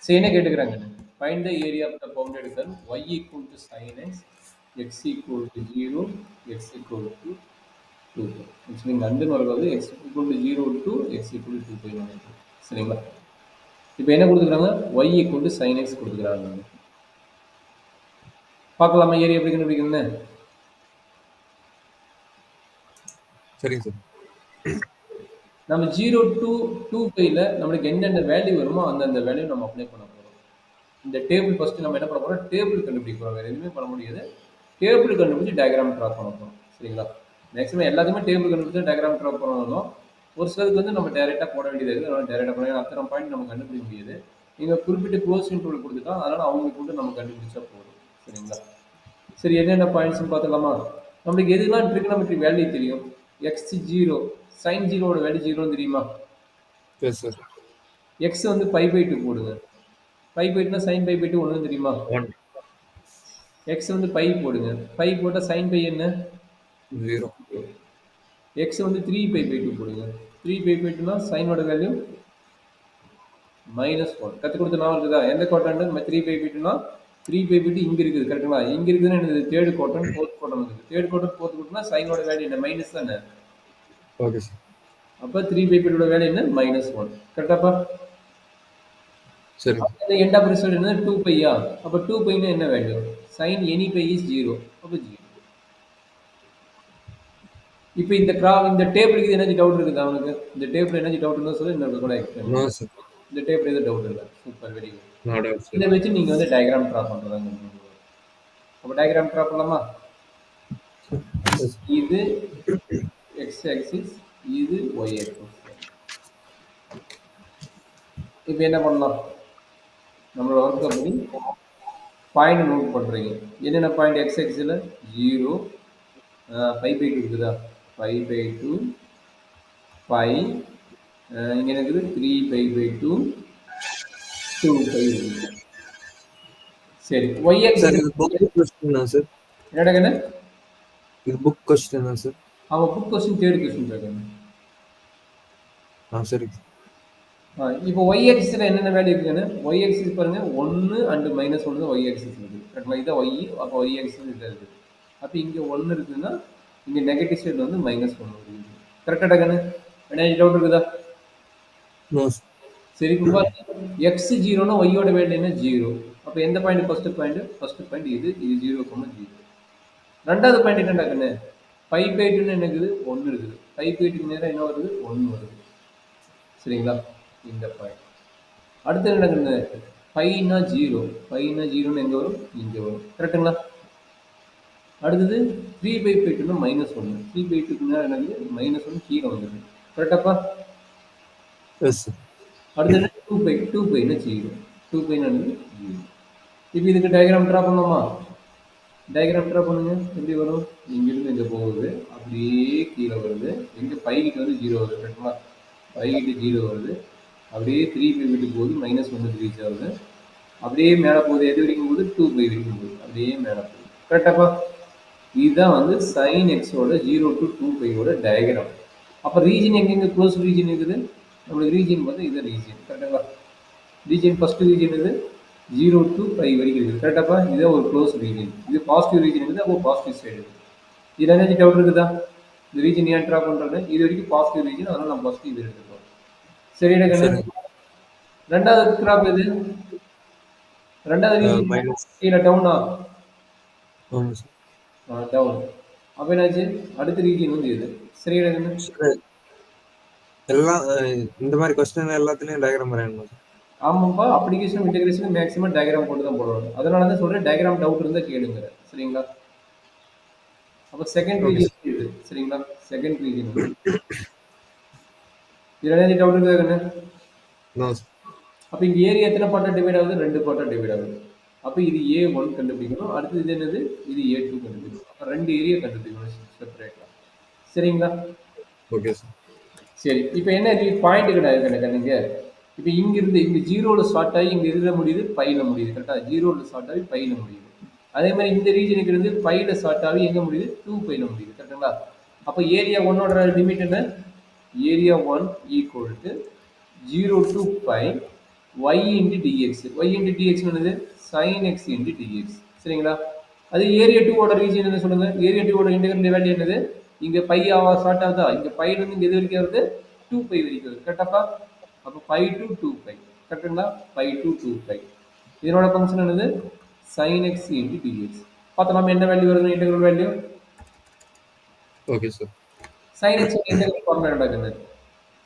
சரி என்ன கேட்டுக்கிறாங்க find the area of the bounded curve y equal to sin x equal to 0 x equal to 2 which means அண்டுன்னு வரும்போது x equal to 0 to x equal to 2 by சரிங்களா இப்போ என்ன கொடுத்துக்கிறாங்க y equal to sin x கொடுத்துக்கிறாங்க பார்க்கலாமா area எப்படி கண்டுபிடிக்கணும்னு சரிங்க sir. நம்ம 0 to 2 பையில் நம்மளுக்கு என்னென்ன வேல்யூ வருமோ அந்தந்த வேல்யூ நம்ம அப்ளை பண்ண போகிறோம் இந்த டேபிள் ஃபஸ்ட்டு நம்ம என்ன பண்ண போகிறோம் டேபிள் கண்டுபிடிக்க போகிறோம் வேறு எதுவுமே பண்ண முடியாது டேபிள் கண்டுபிடிச்சி டயக்ராம் ட்ரா பண்ண போகிறோம் சரிங்களா மேக்ஸிமம் எல்லாத்தையுமே டேபிள் கண்டுபிடிச்சி டயக்ராம் ட்ரா பண்ணணும் ஒரு சிலருக்கு வந்து நம்ம டேரெக்டாக போட வேண்டியது இருக்குது அதனால் டேரெக்டாக போட அத்தனை பாயிண்ட் நம்ம கண்டுபிடிக்க முடியாது நீங்கள் குறிப்பிட்ட க்ளோஸ் இன்ட்ரோல் கொடுத்துட்டா அதனால் அவங்களுக்கு கூட நம்ம கண்டுபிடிச்சா போதும் சரிங்களா சரி என்னென்ன பாயிண்ட்ஸ்னு பார்த்துக்கலாமா நம்மளுக்கு எதுலாம் ட்ரிகனாமெட்ரி வேல்யூ தெரியும் எக்ஸ் 0 சைன் 0வோட வேல்யூ 0 தெரியுமா எஸ் சார். எக்ஸ் வந்து பை பை 2 போடுங்க பை பை 2னா சைன் பை பை 2 ஒன்று தெரியுமா 1 எக்ஸ் வந்து பை போடுங்க பை போட்டால் சைன் பை என்ன 0 எக்ஸ் வந்து 3 பை பை 2 போடுங்க 3 பை பை 2னா சைனோட வேல்யூ -1 கற்றுக் கொடுத்த நாள் இருக்குதா எந்த குவாட்ரண்ட் நம்ம 3 பை பை 2னா 3 பை பை 2 இங்கே இருக்குது கரெக்டுங்களா இங்கே இருக்குதுன்னு எனக்கு தேர்ட் குவாட்ரண்ட் ஃபோர்த் குவாட்ரண்ட் இருக்குது தேர்ட் குவாட்ரண்ட் ஃபோர்த் குவாட்ரண்ட்னா சைனோட வேல்யூ என்ன மைனஸ் தானே ஓகே சார். அப்போ 3 பை பை 2 வேல்யூ என்ன -1 கரெக்டாப்பா சரி எண்ட் ஆஃப் ரிசல்ட் என்ன 2 பையா அப்போ 2 பைனா என்ன value sine any pi is 0 அப்போ 0 இப்போ இந்த டேபிளுக்கு எனர்ஜி டவுட் இருக்குது அவனுக்கு இந்த டேபிள் எனர்ஜி டவுட் இருந்தால் சொல்லி இன்னொரு கூட நோ சார். இந்த டேபிள் எதுவும் டவுட் இல்லை super very good no doubt இதை சார். வச்சு நீங்கள் வந்து டயக்ராம் ட்ரா பண்ணுறாங்க அப்போ டயக்ராம் ட்ரா பண்ணலாமா இது எக்ஸ் ஆக்சிஸ் இது ஒய் ஆக்சிஸ் இப்போ என்ன பண்ணலாம் நம்மளோட ஒர்க்கை படி பாயிண்ட் நோட் பண்ணுறீங்க என்னென்ன பாயிண்ட் எக்ஸ் எக்ஸில் 0 5 பை 2 இருக்குதா 5 பை 2 5 இங்கே இருக்குது 3 பை பை 2 2 பை சரி ஒய் சார் ஆக்சிஸ் இது புக் கொஸ்டின் தான் சார். என்னடா இது புக் கொஸ்டின் தான் சார். அவன் புக் கொஸ்டின் தேர்ட் கொஸ்டின் கேட்கணும் சரி. இப்போ ஒய் ஆக்சிஸில் என்னென்ன வேல்யூ இருக்குன்னு ஒய் ஆக்சிஸ் பாருங்க 1 அண்ட் -1 தான் ஒய் ஆக்சிஸ் இருக்குது கரெக்டாக இதான் ஒய் அப்போ ஒய் ஆக்சிஸ் இதாக இருக்குது அப்போ இங்கே 1 இருக்குதுன்னா இங்கே நெகட்டிவ் சைடு வந்து -1 இருக்குது கரெக்டாக கண்ணு என்ன டவுட் இருக்குதா நோ சரி இப்போ பாருங்க எக்ஸ் 0னா ஒய்யோட வேல்யூ என்ன 0 அப்போ எந்த பாயிண்ட் ஃபர்ஸ்ட் பாயிண்ட் இது 0, 0 ரெண்டாவது பாயிண்ட் என்னடா கண்ணு 5 பை 2 என்ன இருக்குது 1 இருக்குது 5 பை 2 நேரம் என்ன வருது 1 வருது சரிங்களா இந்த பாயிண்ட் அடுத்து என்ன கண்ணு 5னா 0 5னா 0ன்னு எங்கே வரும் இங்கே வரும் கரெக்டுங்களா அடுத்தது 3 பை 2னா -1 3 பை 2 நேரம் என்னது -1 கீழே வந்துடுது கரெக்டாப்பா எஸ் சார். அடுத்தது 2 பைனா 0 2 பைனா 0 இப்போ இதுக்கு டயக்ராம் ட்ரா பண்ணலாமா டயக்ராம் ட்ரா பண்ணுங்க எப்படி வரும் இங்கிருந்து இங்கே போகுது அப்படியே கீழே வருது எங்கே 5 கிட்ட வந்து 0 வருது கரெக்டுங்களா 5 கிட்ட 0 வருது அப்படியே 3 பை வீட்டுக்கு போகுது -1 ரீச் ஆகுது அப்படியே மேலே போகுது எது வரைக்கும் போகுது 2 பை வரைக்கும் போகுது அப்படியே மேலே போகுது கரெக்டாப்பா இதுதான் வந்து சைன் எக்ஸோட 0 to 2 பையோட டயக்ராம் அப்போ ரீஜன் எங்கெங்க க்ளோஸ் ரீஜன் இருக்குது நம்மளுக்கு ரீஜன் வந்து இது ரீஜன் கரெக்டாங்களா ரீஜன் ஃபர்ஸ்ட் ரீஜன் இது 0 to பை வரைக்கும் இருக்குது கரெக்டாப்பா இதே ஒரு க்ளோஸ் ரீஜன் இது பாசிட்டிவ் ரீஜன் இருக்குது அப்போ பாசிட்டிவ் சைடு இருக்குது இதில் என்ன டவுட் இருக்குதா இந்த ரீஜன் ஏன் ட்ரா பண்ணுறது இது வரைக்கும் பாசிட்டிவ் ரீஜன் அதனால் நம்ம பாசிட்டிவ் இது எடுத்துக்கிறோம் சரிடா கண்ணு ரெண்டாவது கிராப் எது ரெண்டாவது ரீஜன் கீழே டவுனா ஆமாம் சார். டவுன் அப்போ என்னாச்சு அடுத்த ரீஜன் வந்து இது சரிடா கண்ணு எல்லாம் இந்த மாதிரி கொஸ்டின் எல்லாத்துலயும் டயக்ராம் வரையணும் சார். ஆமாப்பா அப்ளிகேஷன் இன்டெகிரேஷன் மேக்ஸிமம் டயக்ராம் போட்டு தான் போடணும் அதனால தான் சொல்கிறேன் டயக்ராம் டவுட் இருந்தால் கேளுங்க சரிங்களா அப்போ செகண்ட் ரீஜன் இது சரிங்களா செகண்ட் ரீஜன் இதில் என்ன டவுட் இருக்குதா கண்ணு நோ சார். அப்போ இங்கே ஏரியா எத்தனை பார்ட்டாக டிவைட் ஆகுது 2 பார்ட்டாக டிவைட் ஆகுது அப்போ இது A1 கண்டுபிடிக்கணும் அடுத்து இது என்னது இது A2 கண்டுபிடிக்கணும் அப்போ 2 ஏரியா கண்டுபிடிக்கணும் செப்பரேட்டாக சரிங்களா ஓகே சார். சரி இப்போ என்ன பாயிண்ட் கிடையாது கண்ணுங்க இப்போ இங்கிருந்து இங்கே 0வில் ஸ்டார்ட் ஆகி இங்கே இதில் முடியுது பையில் முடியுது கரெக்டாக 0வில் ஸ்டார்ட் ஆகி பையில் முடியுது அதே மாதிரி இந்த ரீஜனுக்கு இருந்து பையில் ஸ்டார்ட் ஆகி எங்கே முடியுது 2 பையில் முடியுது கரெக்டுங்களா அப்போ ஏரியா 1ஓட லிமிட் என்ன area 1 equal to 0 to pi y into dx. y into dx என்னது sin x இன்டு டிஎக்ஸ். சரிங்களா? அது ஏரியா 2 ஓட ரீஜன் என்ன சொல்லுங்க? ஏரியா 2 ஓட இன்டெகிரல் வேல்யூ என்னது? இங்க பை ஆவா ஸ்டார்ட் ஆகுதா? இங்க பைல இருந்து இங்க எது வரைக்கும் வருது? 2 பை வரைக்கும் வருது. கரெக்டாப்பா? அப்ப பை டு 2 பை. கரெக்ட்டுங்களா? Pi to 2 pi. இதனோட ஃபங்க்ஷன் என்னது? sin x into dx. பார்த்தலாம் என்ன வேல்யூ வருது integral value? Okay sir. sin x ஓட இன்டெகிரல் ஃபார்முலா என்னடா கண்ணு?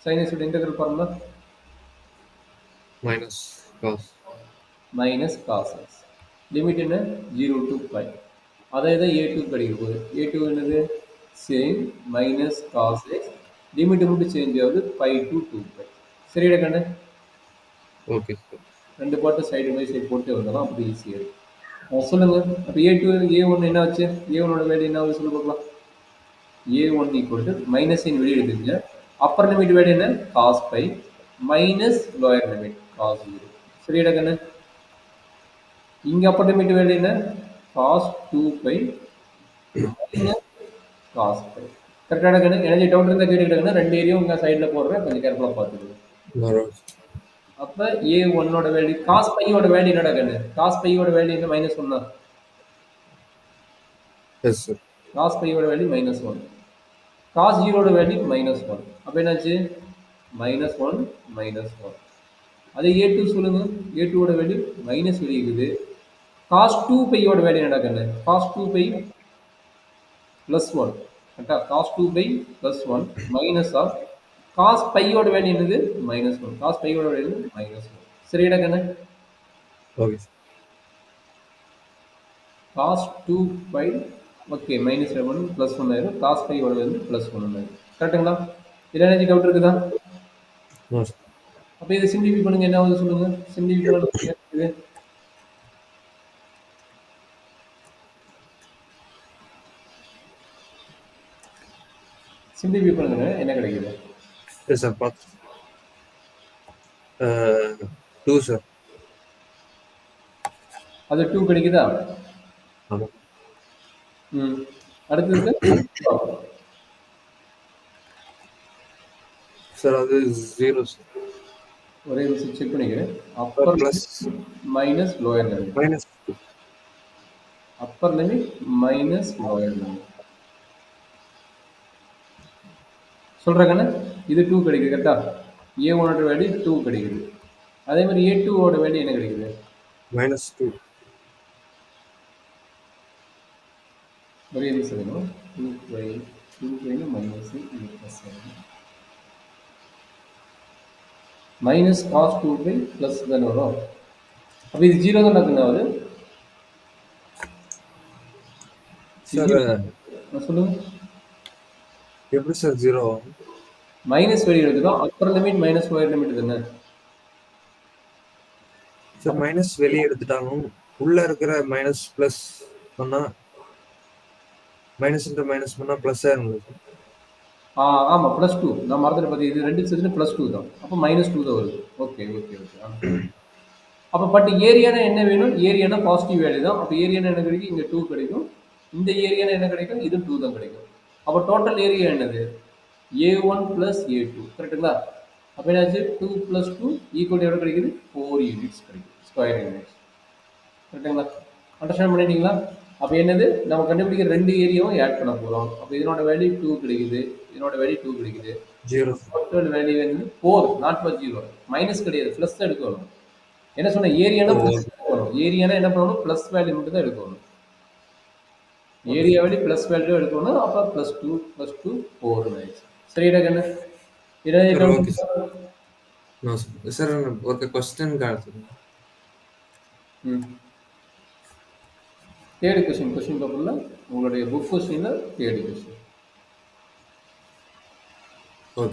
sin x ஓட integral formula minus cos minus cos x. Limit என்ன? 0 டு பை. அதே தான் a2 கிடைக்க போகுது. a2 என்னது? Same minus cos x. Limit மட்டும் சேஞ்ச் ஆகுது பை டு 2 பை. சரிடா கண்ணு? Okay sir. ரெண்டு பாட்டு சைடு பை சைடு போட்டு வந்தோம் அப்படி ஈஸியாக இருக்கும். சொல்லுங்க. அப்போ a2 a1 என்ன ஆச்சு? a1ஓட வேல்யூ என்ன ஆகுது சொல்லி பார்க்கலாம். a1 ஈக்குவல் டு மைனஸ் இன் வெளியே எடுத்துங்க. அப்பர் லிமிட் வேல்யூ என்ன? Cos pi minus lower limit cos 0. சரிடா கண்ணு? இங்க அப்பர் லிமிட் வேல்யூ என்ன? cos 2 pi minus cos pi. கரெக்டான கணக்கு. எனர்ஜி டவுட் இருந்தா கேட்டுக்கிட்டாங்கன்னா ரெண்டு ஏரியாவும் உங்க சைடுல போடுறேன், கொஞ்சம் கேர்ஃபுல்லா பார்த்துக்கோங்க. அப்ப a1 ஓட வேல்யூ cos பையோட வேல்யூ என்னடா கண்ணு? cos பையோட வேல்யூ என்ன? -1 தான். Yes sir. cos பையோட வேல்யூ -1. cos 0 ஓட வேல்யூ -1. அப்ப என்னாச்சு? -1 -1. அதே a2 சொல்லுங்க. a2 ஓட வேல்யூ மைனஸ் வெளியுது. cos 2 பையோட வேல்யூ என்னடா கண்ணு? cos 2 pi +1. கரெக்டா? cos 2 pi +1 minus of cos பையோட வேல்யூ என்னது? -1. cos பையோட வேல்யூ -1. சரிடா கண்ணு? Okay sir. cos 2 pi okay -1 +1 ஆயிரும். cos பையோட வேல்யூ +1 ஆயிரும். கரெக்ட்டுங்களா? இதுல ஏதாச்சும் டவுட் இருக்குதா? No sir. அப்ப இதை சிம்பிளிஃபை பண்ணுங்க. என்ன ஆகுது சொல்லுங்க. சிம்பிளிஃபை பண்ணுங்க. சிம்பிளிஃபை பண்ணுங்க. என்ன கிடைக்குது? Yes sir. பார்த்து 2 சார். அது 2 கிடைக்குதா? ஆமா. அடுத்தது சார் அது 0 சார். ஒரே நிமிஷம் செக் பண்ணிக்கிறேன். Upper plus minus lower limit. Minus upper limit minus lower limit. சொல்றேன். இது 2 கிடைக்குது. கரெக்டா? a1 வேல்யூ 2 கிடைக்குது. அதே மாதிரி a2 ஓட வேல்யூ என்ன கிடைக்குது? -2. ஒரே நிமிஷம் வேணும். 2 pi minus minus cos 2 pi plus தானே வரும். அப்போ இது 0 தான் என்ன ஆகுது? சார் சொல்லுங்க. எப்படி சார் 0 ஆகும்? மைனஸ் வெளியே எடுத்துக்கோம். Upper limit minus lower limit தானே சார்? மைனஸ் வெளியே எடுத்துட்டாலும் உள்ள இருக்கிற மைனஸ் பிளஸ் பண்ணா மைனஸ் இன்டு மைனஸ் பண்ணா பிளஸ் ஆயிருங்களா சார்? ஆமாம் +2. நான் மறந்துட்டு பார்த்து இது ரெண்டு சேர்த்து +2 தான். அப்போ -2 தான் வருது. Okay okay okay. அப்போ பட் ஏரியானா என்ன வேணும்? ஏரியானா பாசிட்டிவ் வேல்யூ தான். அப்போ ஏரியானா என்ன கிடைக்கும்? இங்கே 2 கிடைக்கும். இந்த ஏரியானா என்ன கிடைக்கும்? இது 2 தான் கிடைக்கும். அப்போ டோட்டல் ஏரியா என்னது? a1 + a2. கரெக்டுங்களா? அப்போ என்னாச்சு? 2 + 2 ஈக்குவல் எவ்வளோ கிடைக்குது? 4 யூனிட்ஸ் கிடைக்கும். Square units. கரெக்டுங்களா? அண்டர்ஸ்டாண்ட் பண்ணிட்டீங்களா? அப்போ என்னது? நம்ம கண்டுபிடிக்கிற ரெண்டு ஏரியாவும் ஆட் பண்ண போகிறோம். அப்போ இதனோட வேல்யூ 2 கிடைக்குது. இதனோட வேல்யூ 2 கிடைக்குது. 0. டோட்டல் வேல்யூ வந்து 4, நாட் ஃபார் 0. மைனஸ் கிடையாது, ப்ளஸ் தான் எடுக்கணும். என்ன சொன்ன? ஏரியானா ப்ளஸ் எடுக்கணும். ஏரியானா என்ன பண்ணணும்? ப்ளஸ் வேல்யூ மட்டும் தான் எடுக்கணும். ஏரியா வேல்யூ ப்ளஸ் வேல்யூ எடுக்கணும். அப்போ +2 +2 4 ஆயிடுச்சு. சரிடா கண்ணு? Okay sir. No sir. Sir ஒரு क्वेश्चन காட்டுங்க. தேர்ட் क्वेश्चन பேப்பர்ல உங்களுடைய புக் क्वेश्चनல தேர்ட் क्वेश्चन.